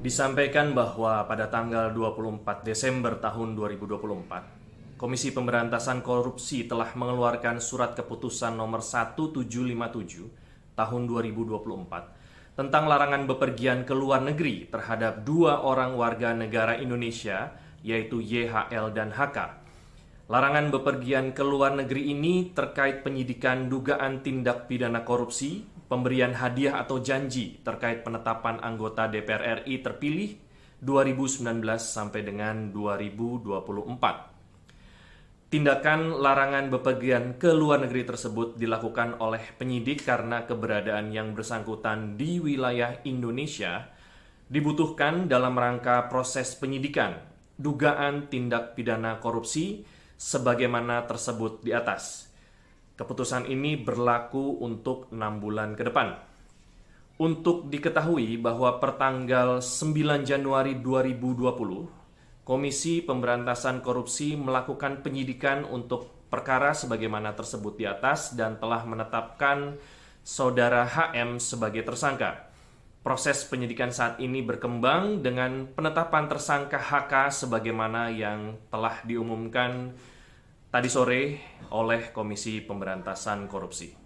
Disampaikan bahwa pada tanggal 24 Desember tahun 2024, Komisi Pemberantasan Korupsi telah mengeluarkan surat keputusan nomor 1757 tahun 2024 tentang larangan bepergian ke luar negeri terhadap 2 orang warga negara Indonesia, yaitu YHL dan HK. Larangan bepergian ke luar negeri ini terkait penyidikan dugaan tindak pidana korupsi, pemberian hadiah atau janji terkait penetapan anggota DPR RI terpilih 2019 sampai dengan 2024. Tindakan larangan bepergian ke luar negeri tersebut dilakukan oleh penyidik karena keberadaan yang bersangkutan di wilayah Indonesia dibutuhkan dalam rangka proses penyidikan dugaan tindak pidana korupsi sebagaimana tersebut di atas. Keputusan ini berlaku untuk 6 bulan ke depan. Untuk diketahui bahwa pertanggal 9 Januari 2020, Komisi Pemberantasan Korupsi melakukan penyidikan untuk perkara sebagaimana tersebut di atas dan telah menetapkan Saudara HM sebagai tersangka. Proses penyidikan saat ini berkembang dengan penetapan tersangka HK sebagaimana yang telah diumumkan tadi sore oleh Komisi Pemberantasan Korupsi.